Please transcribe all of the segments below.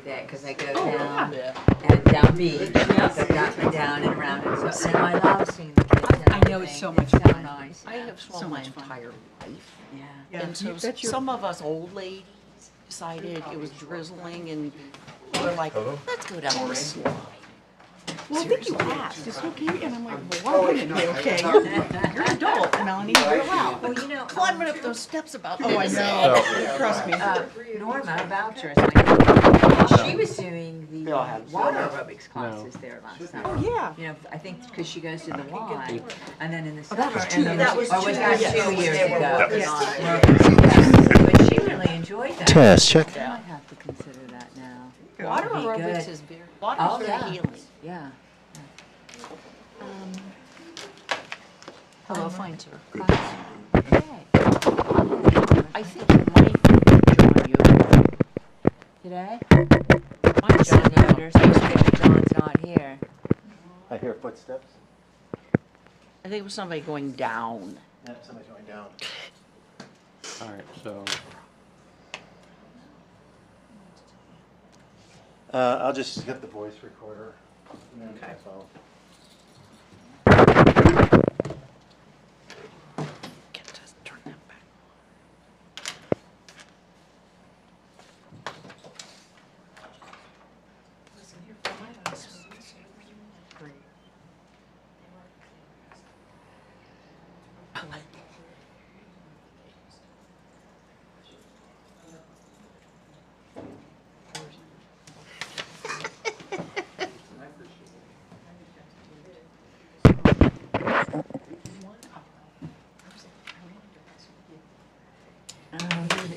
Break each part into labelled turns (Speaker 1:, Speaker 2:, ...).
Speaker 1: day because I go down and down beach. Down and around it. So, and I love seeing the kids. And
Speaker 2: I know it's so much
Speaker 1: so
Speaker 2: fun.
Speaker 1: nice.
Speaker 3: I have swum
Speaker 2: So
Speaker 3: my
Speaker 2: much fun.
Speaker 3: entire life.
Speaker 1: Yeah.
Speaker 3: And so some of us old ladies decided it was drizzling and we were like, let's go down the slide.
Speaker 2: Well, I think you asked, is it okay? And I'm like, well, why wouldn't it be okay? You're an adult, Melanie, you're allowed.
Speaker 1: Well, you know,
Speaker 3: Climbing up those steps about
Speaker 2: Oh, I
Speaker 3: this.
Speaker 2: know, trust me.
Speaker 1: Norma Boucher is my she was doing the water aerobics classes there last summer.
Speaker 2: Oh, yeah.
Speaker 1: You know, I think because she goes to the Y, and then in the summer.
Speaker 2: that was 2 years
Speaker 1: That was
Speaker 2: ago.
Speaker 1: 2 years ago.
Speaker 2: Yes.
Speaker 1: Yes. But she really enjoyed that.
Speaker 4: Test, check.
Speaker 1: I might have to consider that now.
Speaker 3: Water
Speaker 1: That'd be
Speaker 3: aerobics
Speaker 1: good.
Speaker 3: is very,
Speaker 1: Oh,
Speaker 3: water's very
Speaker 1: yeah.
Speaker 3: healing.
Speaker 1: Yeah.
Speaker 3: Hello, fine, sir.
Speaker 1: Okay.
Speaker 3: I think it might be John Yoder.
Speaker 1: Today?
Speaker 3: Might
Speaker 1: John
Speaker 3: be John
Speaker 1: Yoder's, John's not here.
Speaker 4: I hear footsteps.
Speaker 3: I think it was somebody going down.
Speaker 4: Yep, somebody's going down.
Speaker 5: All right, so
Speaker 4: I'll just get the voice recorder.
Speaker 3: Okay. Can't just turn that back.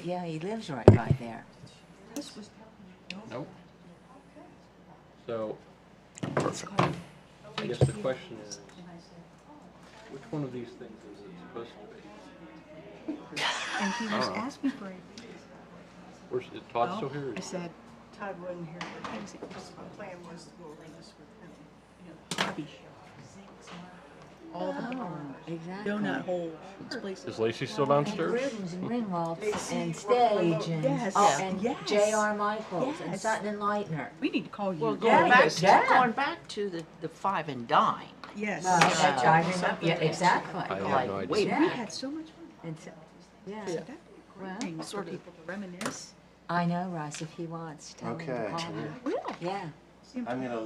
Speaker 1: Yeah, he lives right by there.
Speaker 5: nope. So I guess the question is, which one of these things is it supposed to be?
Speaker 2: And he was asking for it.
Speaker 5: Where's is Todd still here?
Speaker 2: I said,
Speaker 6: Todd wasn't here, but
Speaker 2: I said,
Speaker 6: my plan was to go over this with him.
Speaker 2: Bobby. All the
Speaker 1: Exactly.
Speaker 2: donut holes, places.
Speaker 5: Is Lacey still
Speaker 1: And
Speaker 5: downstairs?
Speaker 1: rooms and Ringwalds and stage and,
Speaker 2: Yes,
Speaker 1: and
Speaker 2: yes.
Speaker 1: J.R. Michaels and
Speaker 2: Yes.
Speaker 1: Sutton and Leitner.
Speaker 2: We need to call you.
Speaker 3: Well,
Speaker 1: Yeah,
Speaker 3: going back to the five and dime.
Speaker 2: Yes.
Speaker 1: I remember, yeah, exactly.
Speaker 5: I have
Speaker 3: Like,
Speaker 5: no idea.
Speaker 3: wait,
Speaker 1: Yeah.
Speaker 2: We had so much fun.
Speaker 1: And so- yeah.
Speaker 2: So that'd be a
Speaker 1: Well,
Speaker 2: great thing for
Speaker 3: sort of-
Speaker 2: people to reminisce.
Speaker 1: I know, Russ, if he wants, tell him to
Speaker 4: Okay.
Speaker 1: call me.
Speaker 2: Really?
Speaker 1: Yeah.
Speaker 4: I'm gonna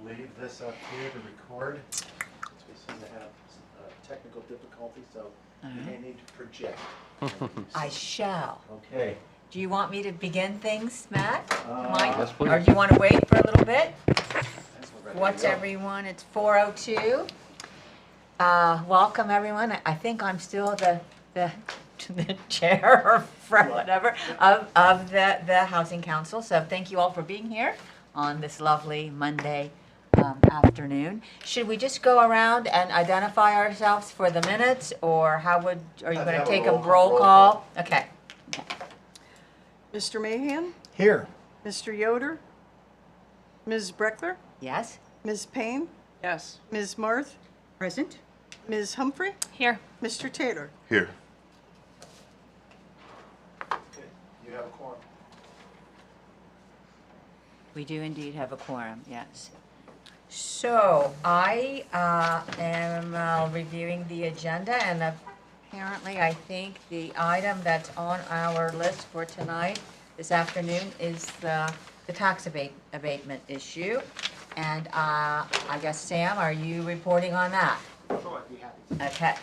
Speaker 4: leave this up here to record. We seem to have technical difficulty, so you may need to project.
Speaker 1: I shall.
Speaker 4: Okay.
Speaker 1: Do you want me to begin things, Matt?
Speaker 4: Yes,
Speaker 1: Mike?
Speaker 5: please.
Speaker 1: Or do you want to wait for a little bit?
Speaker 4: We're ready to
Speaker 1: What's
Speaker 4: go.
Speaker 1: everyone? It's 4:02. Welcome, everyone. I think I'm still the the chair or whatever of the Housing Council. So thank you all for being here on this lovely Monday afternoon. Should we just go around and identify ourselves for the minutes, or are you going to
Speaker 4: have a
Speaker 1: take a
Speaker 4: roll
Speaker 1: roll
Speaker 4: call.
Speaker 1: call? Okay.
Speaker 6: Mr. Mahan,
Speaker 4: Here.
Speaker 6: Mr. Yoder, Ms. Breckler,
Speaker 1: Yes.
Speaker 6: Ms. Payne,
Speaker 3: Yes.
Speaker 6: Ms. Marth,
Speaker 2: Present?
Speaker 6: Ms. Humphrey,
Speaker 2: Here.
Speaker 6: Mr. Taylor.
Speaker 7: Here.
Speaker 4: You have a quorum.
Speaker 1: We do indeed have a quorum, yes. So I am reviewing the agenda, and apparently I think the item that's on our list for tonight, this afternoon, is the tax abatement issue. And I guess, Sam, are you reporting on that?
Speaker 4: Sure, I'd be happy to.
Speaker 1: Okay.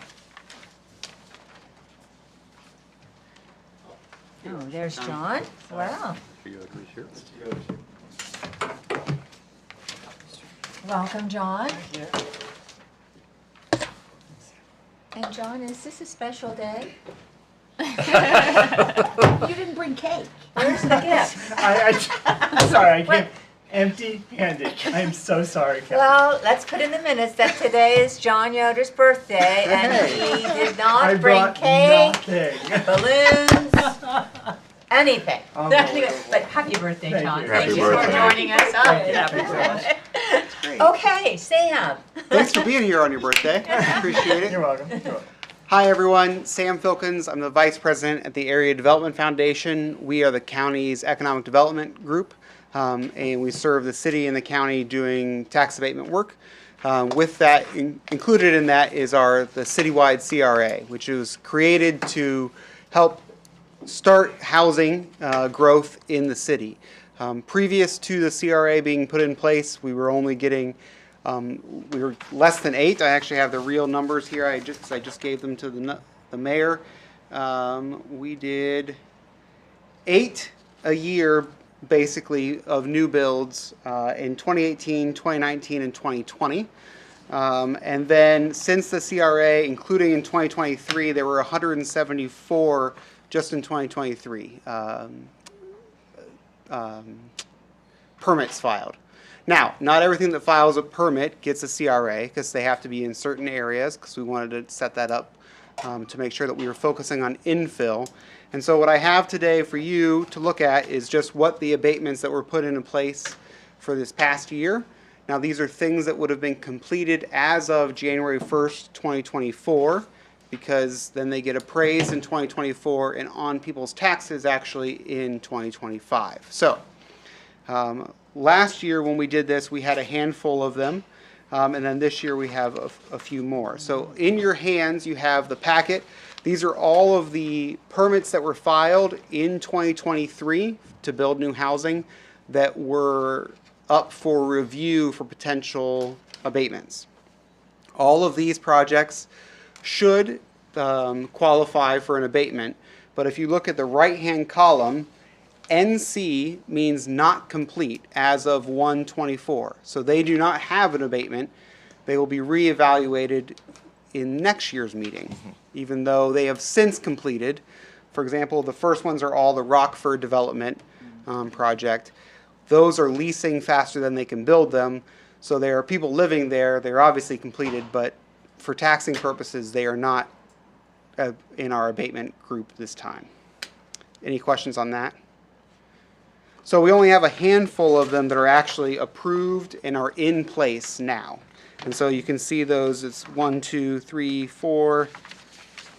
Speaker 1: Oh, there's John. Wow.
Speaker 5: Mr. Yoder's here.
Speaker 1: Welcome, John. And John, is this a special day?
Speaker 3: You didn't bring cake.
Speaker 1: Where's the gift?
Speaker 8: I'm sorry, I came empty-handed. I'm so sorry, Kathy.
Speaker 1: Well, let's put in the minutes that today is John Yoder's birthday, and he did
Speaker 8: I
Speaker 1: not bring
Speaker 8: brought
Speaker 1: cake,
Speaker 8: nothing.
Speaker 1: balloons, anything.
Speaker 8: Unbelievable.
Speaker 1: But happy birthday,
Speaker 8: Thank
Speaker 1: John.
Speaker 8: you.
Speaker 1: Thank
Speaker 7: Happy
Speaker 1: you for
Speaker 7: birthday.
Speaker 1: joining us.
Speaker 8: Thank you. Thank you so much.
Speaker 1: Okay, Sam.
Speaker 9: Thanks for being here on your birthday. Appreciate it.
Speaker 8: You're welcome. You're welcome.
Speaker 9: Hi, everyone. Sam Filkins. I'm the Vice President at the Area Development Foundation. We are the county's economic development group. and we serve the city and the county doing tax abatement work. With that, included in that is the citywide CRA, which was created to help start housing growth in the city. Previous to the CRA being put in place, we were only getting, we were less than 8. I actually have the real numbers here. I just gave them to the mayor. We did 8 a year, basically, of new builds in 2018, 2019, and 2020. And then since the CRA, including in 2023, there were 174 just in 2023 permits filed. Now, not everything that files a permit gets a CRA because they have to be in certain areas, because we wanted to set that up to make sure that we were focusing on infill. And so what I have today for you to look at is just what the abatements that were put into place for this past year. Now, these are things that would have been completed as of January 1st, 2024, because then they get appraised in 2024 and on people's taxes actually in 2025. So last year when we did this, we had a handful of them, and then this year we have a few more. So in your hands you have the packet. These are all of the permits that were filed in 2023 to build new housing that were up for review for potential abatements. All of these projects should qualify for an abatement, but if you look at the right-hand column, NC means not complete as of 1/24. So they do not have an abatement. They will be reevaluated in next year's meeting, even though they have since completed. For example, the first ones are all the Rockford development project. Those are leasing faster than they can build them. So there are people living there. They're obviously completed, but for taxing purposes, they are not in our abatement group this time. Any questions on that? So we only have a handful of them that are actually approved and are in place now. And so you can see those, it's 1, 2, 3, 4,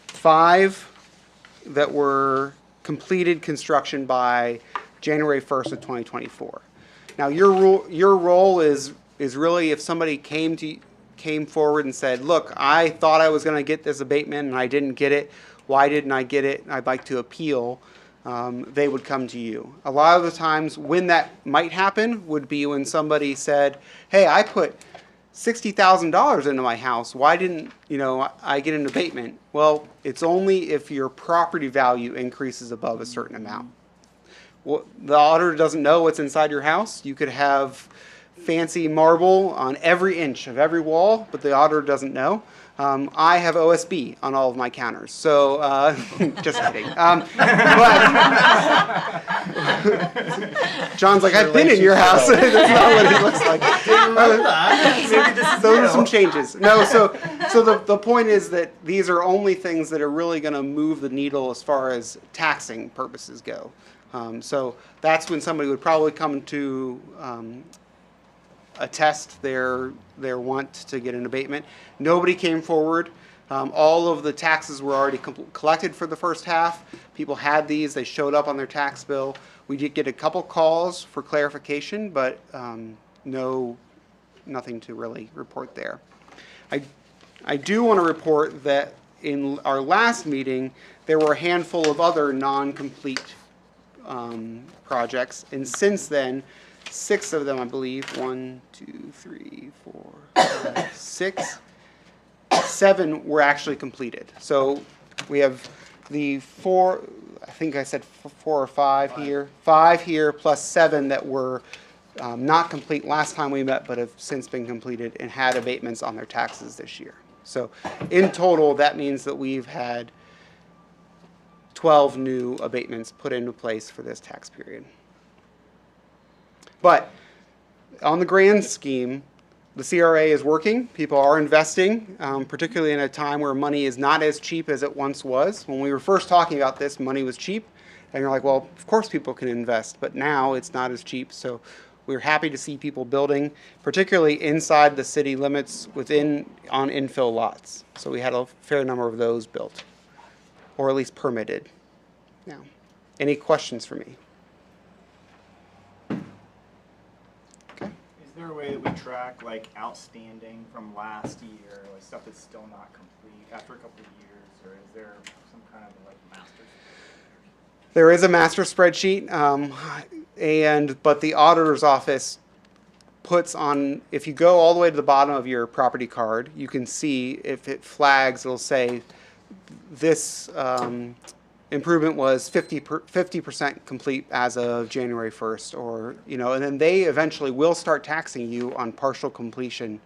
Speaker 9: 5 that were completed construction by January 1st of 2024. Now your role is really if somebody came forward and said, look, I thought I was going to get this abatement and I didn't get it. Why didn't I get it? I'd like to appeal. They would come to you. A lot of the times when that might happen would be when somebody said, hey, I put $60,000 into my house. Why didn't I get an abatement? Well, it's only if your property value increases above a certain amount. Well, the auditor doesn't know what's inside your house. You could have fancy marble on every inch of every wall, but the auditor doesn't know. I have OSB on all of my counters, so just kidding. But John's like, I've been in your house. That's not what it looks like. Those are some changes. No, so the point is that these are only things that are really going to move the needle as far as taxing purposes go. So that's when somebody would probably come to attest their want to get an abatement. Nobody came forward. All of the taxes were already collected for the first half. People had these. They showed up on their tax bill. We did get a couple calls for clarification, but nothing to really report there. I do want to report that in our last meeting, there were a handful of other non-complete projects, and since then, 6 of them, I believe, 1, 2, 3, 4, 5, 6, 7 were actually completed. So we have the 4, I think I said 4 or 5 here, 5 here plus 7 that were not complete last time we met, but have since been completed and had abatements on their taxes this year. So in total, that means that we've had 12 new abatements put into place for this tax period. But on the grand scheme, the CRA is working. People are investing, particularly in a time where money is not as cheap as it once was. When we were first talking about this, money was cheap. And you're like, well, of course people can invest. But now it's not as cheap. So we're happy to see people building, particularly inside the city limits on infill lots. So we had a fair number of those built, or at least permitted. Now, any questions for me?
Speaker 8: way that we track like outstanding from last year, like stuff that's still not complete after a couple of years, or is there some kind of like master?
Speaker 9: There is a master spreadsheet, but the auditor's office puts on, if you go all the way to the bottom of your property card, you can see if it flags, it'll say this improvement was 50% complete as of January 1st, or, and then they eventually will start taxing you on partial completion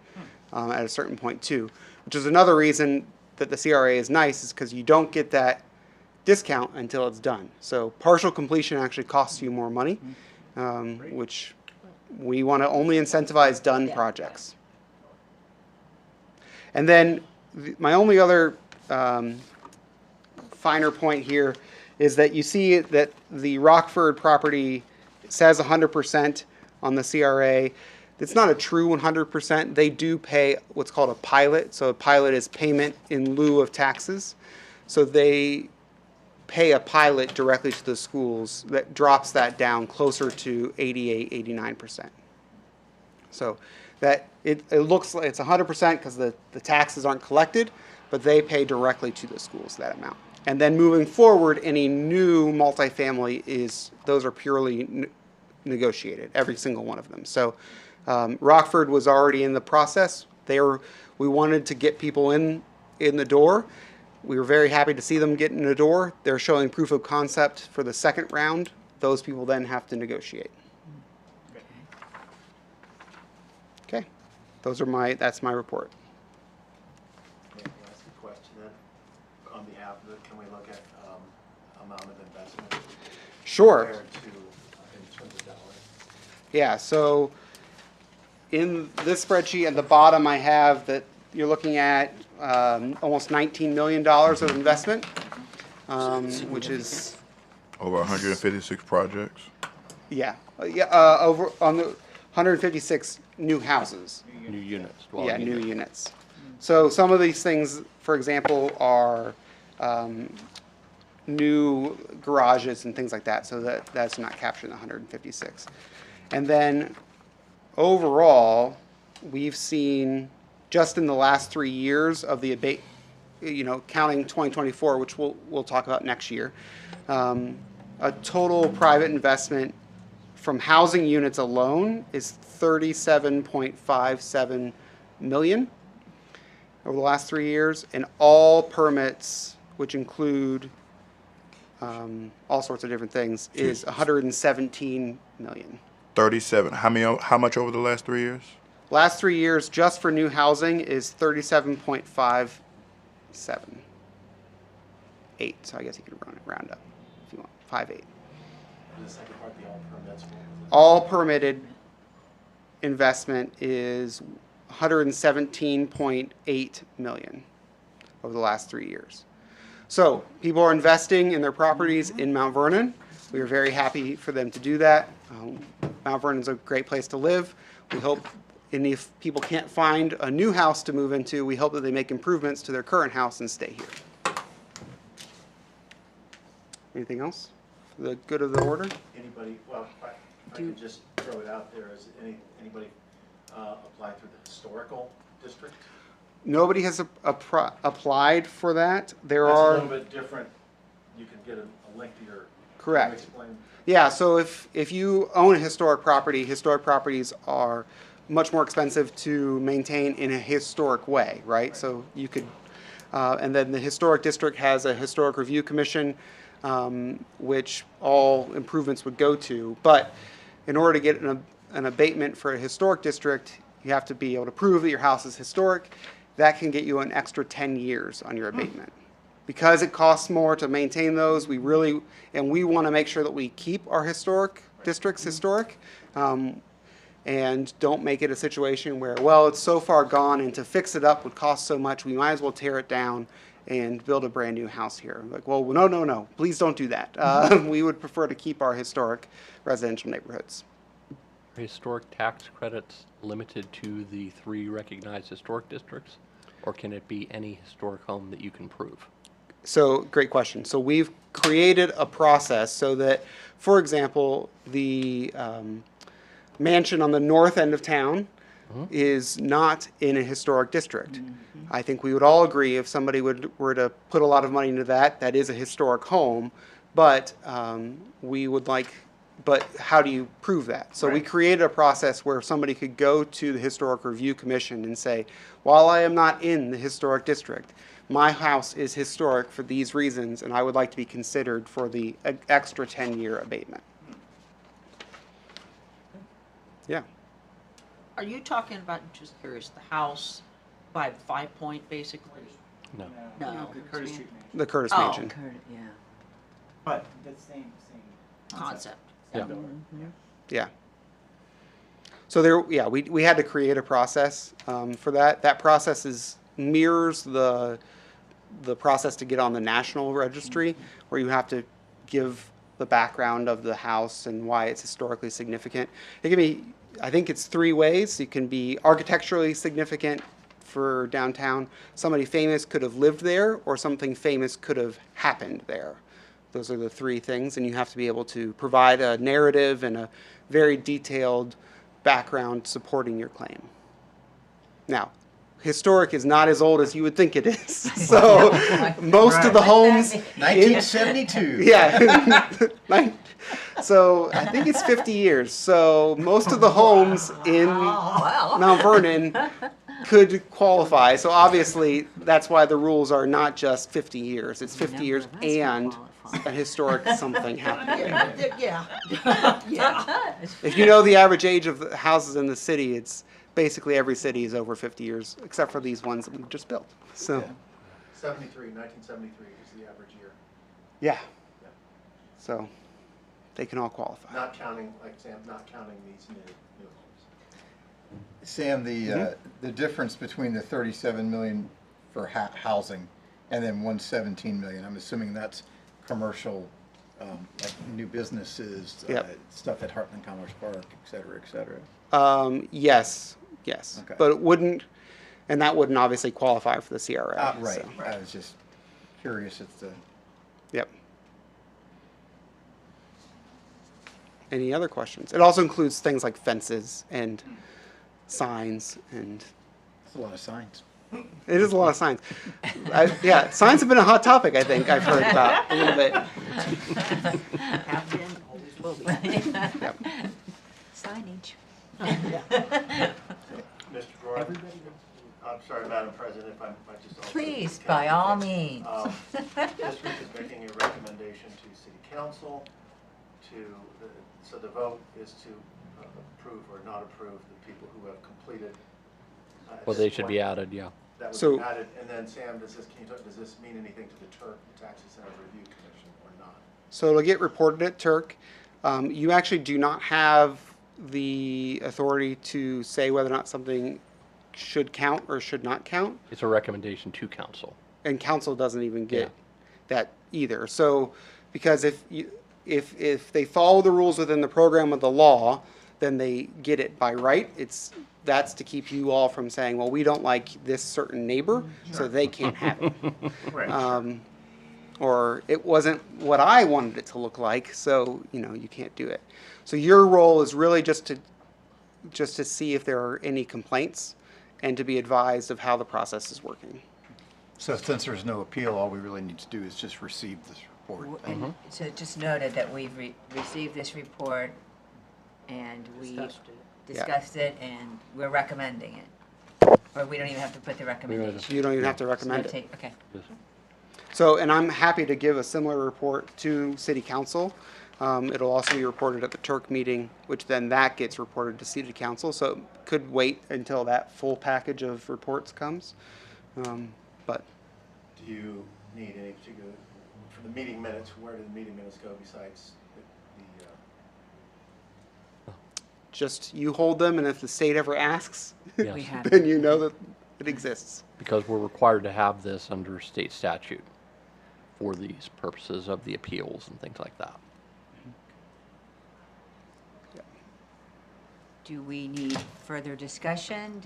Speaker 9: at a certain point too, which is another reason that the CRA is nice, is because you don't get that discount until it's done. So partial completion actually costs you more money, which we want to only incentivize done projects. And then my only other finer point here is that you see that the Rockford property says 100% on the CRA. It's not a true 100%. They do pay what's called a pilot. So a pilot is payment in lieu of taxes. So they pay a pilot directly to the schools that drops that down closer to 88, 89%. So that it looks like it's 100% because the taxes aren't collected, but they pay directly to the schools that amount. And then moving forward, any new multifamily those are purely negotiated, every single one of them. So Rockford was already in the process. We wanted to get people in the door. We were very happy to see them get in the door. They're showing proof of concept for the second round. Those people then have to negotiate. Okay, that's my report.
Speaker 4: May I ask a question then? On behalf of it, can we look at amount of investment?
Speaker 9: Sure.
Speaker 4: Compared to, in terms of dollars?
Speaker 9: Yeah, so in this spreadsheet at the bottom, I have that you're looking at almost $19 million of investment, which is
Speaker 7: Over 156 projects.
Speaker 9: over on the 156 new houses.
Speaker 5: New units.
Speaker 9: Yeah, new units. So some of these things, for example, are new garages and things like that. So that's not captured in the 156. And then overall, we've seen just in the last 3 years of the abate, counting 2024, which we'll talk about next year, a total private investment from housing units alone is $37.57 million over the last 3 years, and all permits, which include all sorts of different things, is $117 million.
Speaker 7: 37. How much over the last 3 years?
Speaker 9: Last 3 years, just for new housing, is 37.57. 8. So I guess you can round up if you want. 5.8.
Speaker 4: The second part, the all permits.
Speaker 9: All permitted investment is 117.8 million over the last 3 years. So people are investing in their properties in Mount Vernon. We are very happy for them to do that. Mount Vernon is a great place to live. We hope, and if people can't find a new house to move into, we hope that they make improvements to their current house and stay here. Anything else for the good of the order?
Speaker 4: Anybody, well, I can just throw it out there, is anybody apply through the historical district?
Speaker 9: Nobody has applied for that. There
Speaker 4: That's
Speaker 9: are
Speaker 4: a little bit different. You can get a link to your.
Speaker 9: Correct.
Speaker 4: Can you explain?
Speaker 9: Yeah, so if you own a historic properties are much more expensive to maintain in a historic way, right? So you could, and then the historic district has a historic review commission, which all improvements would go to. But in order to get an abatement for a historic district, you have to be able to prove that your house is historic. That can get you an extra 10 years on your abatement. Because it costs more to maintain those, we want to make sure that we keep our historic districts historic, and don't make it a situation where, well, it's so far gone and to fix it up would cost so much, we might as well tear it down and build a brand new house here. Like, well, no, please don't do that. We would prefer to keep our historic residential neighborhoods.
Speaker 5: Are historic tax credits limited to the 3 recognized historic districts, or can it be any historic home that you can prove?
Speaker 9: So, great question. So we've created a process so that, for example, the mansion on the north end of town, is not in a historic district. I think we would all agree if somebody were to put a lot of money into that, that is a historic home, but but how do you prove that? So we
Speaker 8: Right.
Speaker 9: created a process where somebody could go to the Historic Review Commission and say, while I am not in the historic district, my house is historic for these reasons, and I would like to be considered for the extra 10-year abatement. Yeah.
Speaker 3: Are you talking about, just curious, the house by 5 Point, basically?
Speaker 5: No.
Speaker 3: No.
Speaker 8: The Curtis Street Mansion.
Speaker 9: The Curtis
Speaker 3: Oh.
Speaker 9: Mansion.
Speaker 1: Yeah.
Speaker 8: But the same
Speaker 3: Concept.
Speaker 5: Yeah.
Speaker 9: Yeah. So we had to create a process for that. That process mirrors the process to get on the national registry, where you have to give the background of the house and why it's historically significant. It can be, I think it's 3 ways. It can be architecturally significant for downtown. Somebody famous could have lived there, or something famous could have happened there. Those are the 3 things, and you have to be able to provide a narrative and a very detailed background supporting your claim. Now, historic is not as old as you would think it is. So most of the homes,
Speaker 4: 1972.
Speaker 9: yeah. So I think it's 50 years. So most of the homes in
Speaker 1: Wow.
Speaker 9: Mount Vernon could qualify. So obviously that's why the rules are not just 50 years. It's 50 years
Speaker 1: None of us can
Speaker 9: and
Speaker 1: qualify.
Speaker 9: a historic something happened.
Speaker 3: Yeah. Yeah.
Speaker 9: If you know the average age of the houses in the city, it's basically every city is over 50 years, except for these ones that we've just built. So,
Speaker 4: 1973 is the average year.
Speaker 9: yeah. So they can all qualify.
Speaker 4: Not counting, like Sam, not counting these new homes.
Speaker 10: Sam, the difference between the 37 million for housing and then 117 million, I'm assuming that's commercial, like new businesses,
Speaker 9: Yep.
Speaker 10: stuff at Heartland Commerce Park, et cetera, et cetera.
Speaker 9: Yes.
Speaker 10: Okay.
Speaker 9: But it wouldn't, and that wouldn't obviously qualify for the CRA.
Speaker 10: Right,
Speaker 9: so,
Speaker 10: I was just curious as to.
Speaker 9: Yep. Any other questions? It also includes things like fences and signs, and
Speaker 10: That's a lot of signs.
Speaker 9: it is a lot of signs. Yeah, signs have been a hot topic, I think, I've heard about a little bit.
Speaker 3: Have been, always will be.
Speaker 1: Signage.
Speaker 4: Mr. Gordon? I'm sorry, Madam President, if I might just also.
Speaker 1: Please, by all means.
Speaker 4: District is making a recommendation to City Council so the vote is to approve or not approve the people who have completed.
Speaker 5: Well, they should be added, yeah.
Speaker 4: That would
Speaker 9: So-
Speaker 4: be added, and then Sam, does this mean anything to the TURC, the Tax Incentive Review Commission, or not?
Speaker 9: So it'll get reported at Turk. You actually do not have the authority to say whether or not something should count or should not count,
Speaker 5: It's a recommendation to council.
Speaker 9: and council doesn't even get
Speaker 5: Yeah.
Speaker 9: that either. So, because if they follow the rules within the program of the law, then they get it by right. That's to keep you all from saying, well, we don't like this certain neighbor, so they can't have it.
Speaker 8: Right.
Speaker 9: Or it wasn't what I wanted it to look like, so you can't do it. So your role is really just to see if there are any complaints and to be advised of how the process is working.
Speaker 10: So since there's no appeal, all we really need to do is just receive this report.
Speaker 1: And so just noted that we've received this report and we discussed it and we're recommending it. Or we don't even have to put the recommendation.
Speaker 9: You don't even have to recommend
Speaker 1: So
Speaker 9: it.
Speaker 1: Okay.
Speaker 9: So, and I'm happy to give a similar report to City Council. It'll also be reported at the Turk meeting, which then that gets reported to City Council. So it could wait until that full package of reports comes. But
Speaker 4: Do you need any particular, for the meeting minutes, where do the meeting minutes go besides
Speaker 9: just you hold them, and if the state ever asks,
Speaker 5: Yes.
Speaker 1: We have
Speaker 9: then you know that it exists.
Speaker 5: Because we're required to have this under state statute for these purposes of the appeals and things like that.
Speaker 1: Do we need further discussion?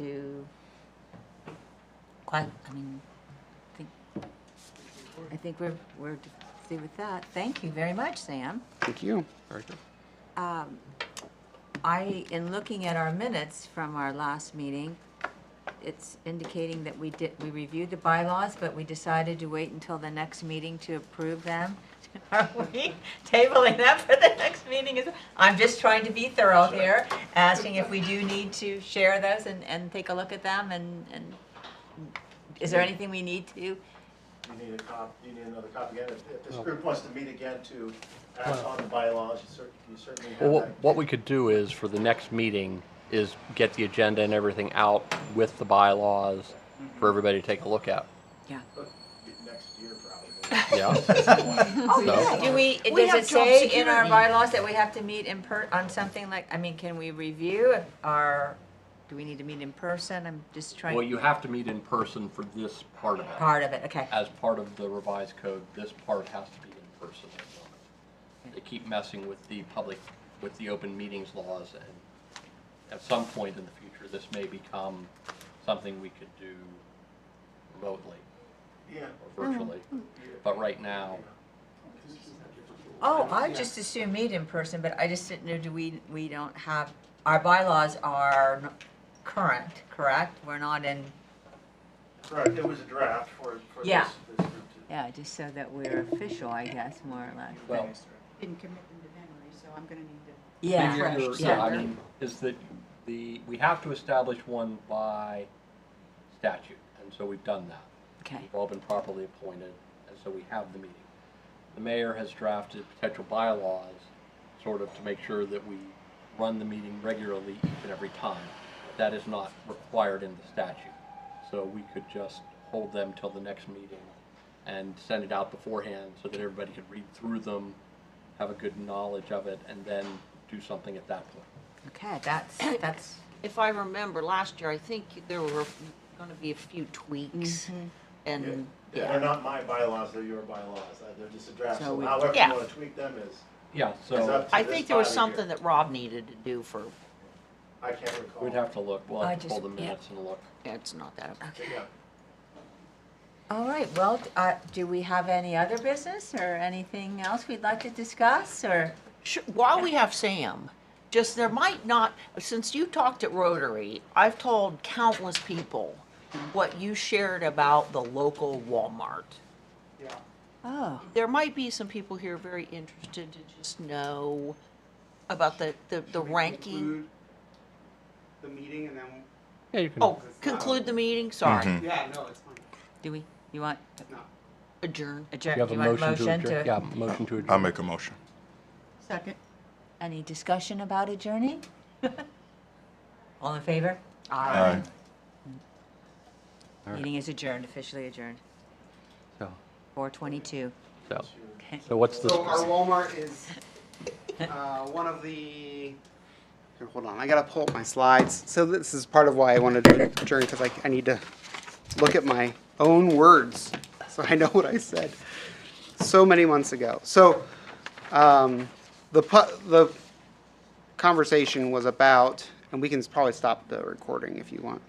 Speaker 1: I think we're through with that. Thank you very much, Sam.
Speaker 9: Thank you.
Speaker 5: Very good.
Speaker 1: in looking at our minutes from our last meeting, it's indicating that we reviewed the bylaws, but we decided to wait until the next meeting to approve them. Are we tabling them for the next meeting? I'm just trying to be thorough here, asking if we do need to share those and take a look at them, and is there anything we need to?
Speaker 4: You need another copy again. If this group wants to meet again to act on the bylaws, you certainly have
Speaker 5: Well,
Speaker 4: that.
Speaker 5: what we could do is, for the next meeting, is get the agenda and everything out with the bylaws for everybody to take a look at.
Speaker 4: Next year, probably.
Speaker 5: Yeah?
Speaker 1: Do we,
Speaker 3: We
Speaker 1: does
Speaker 3: have
Speaker 1: it say
Speaker 3: job
Speaker 1: in our
Speaker 3: security.
Speaker 1: bylaws that we have to meet on something like, I mean, can we review do we need to meet in person? I'm just trying.
Speaker 5: Well, you have to meet in person for this part of it.
Speaker 1: Part of it, okay.
Speaker 5: As part of the revised code, this part has to be in person. They keep messing with the open meetings laws, and at some point in the future, this may become something we could do remotely or virtually. But right now,
Speaker 1: Oh, I just assume meet in person, but I just didn't know, we don't have, our bylaws are current, correct? We're not in,
Speaker 4: Correct, it was a draft for
Speaker 1: Yeah.
Speaker 4: this group to.
Speaker 1: yeah, just so that we're official, I guess, more or less.
Speaker 5: well,
Speaker 2: Didn't commit them to memory, so I'm gonna need to.
Speaker 1: Yeah,
Speaker 5: yeah, I mean, is that we have to establish one by statute, and so we've done that.
Speaker 1: okay,
Speaker 5: We've all been properly appointed, and so we have the meeting. The mayor has drafted potential bylaws, sort of to make sure that we run the meeting regularly each and every time. That is not required in the statute. So we could just hold them till the next meeting and send it out beforehand so that everybody could read through them, have a good knowledge of it, and then do something at that point.
Speaker 1: okay, that's,
Speaker 3: If I remember last year, I think there were gonna be a few tweaks and,
Speaker 4: Yeah, they're not my bylaws, they're your bylaws. They're just a draft,
Speaker 1: So
Speaker 4: so
Speaker 1: we-
Speaker 4: however you
Speaker 3: Yeah.
Speaker 4: want to tweak them is
Speaker 5: Yeah,
Speaker 4: is
Speaker 5: so
Speaker 4: up to
Speaker 3: I
Speaker 4: this
Speaker 3: think there was
Speaker 4: body
Speaker 3: something
Speaker 4: here.
Speaker 3: that Rob needed to do for,
Speaker 4: I can't recall.
Speaker 5: we'd have to look, we'll
Speaker 1: I
Speaker 5: have to pull
Speaker 1: just-
Speaker 5: the
Speaker 1: yeah.
Speaker 5: minutes and look.
Speaker 3: it's not that.
Speaker 4: Yeah.
Speaker 1: all right, well, do we have any other business or anything else we'd like to discuss, or?
Speaker 3: Sure, while we have Sam, just there might not, since you talked at Rotary, I've told countless people what you shared about the local Walmart.
Speaker 1: Oh,
Speaker 3: There might be some people here very interested to just know about the ranking.
Speaker 9: The meeting and then.
Speaker 5: Yeah, you can.
Speaker 3: Oh, conclude the meeting, sorry,
Speaker 9: Yeah, no, it's fine.
Speaker 1: do we, you want,
Speaker 3: adjourn.
Speaker 1: adjourn,
Speaker 5: You have
Speaker 1: you
Speaker 5: a
Speaker 1: want
Speaker 5: motion to adjourn? Yeah,
Speaker 1: to?
Speaker 5: motion to
Speaker 7: I'll
Speaker 5: adjourn.
Speaker 7: make a motion.
Speaker 2: Second.
Speaker 1: Any discussion about adjourning? All in favor?
Speaker 7: Aye.
Speaker 5: All right.
Speaker 1: Meeting is adjourned, officially adjourned,
Speaker 5: So,
Speaker 1: 4:22.
Speaker 5: so,
Speaker 1: Okay.
Speaker 5: so what's the?
Speaker 9: So our Walmart is one of the. Here, hold on, I gotta pull up my slides. So this is part of why I wanted to adjourn, because I need to look at my own words so I know what I said so many months ago. So the conversation was about, and we can probably stop the recording if you want.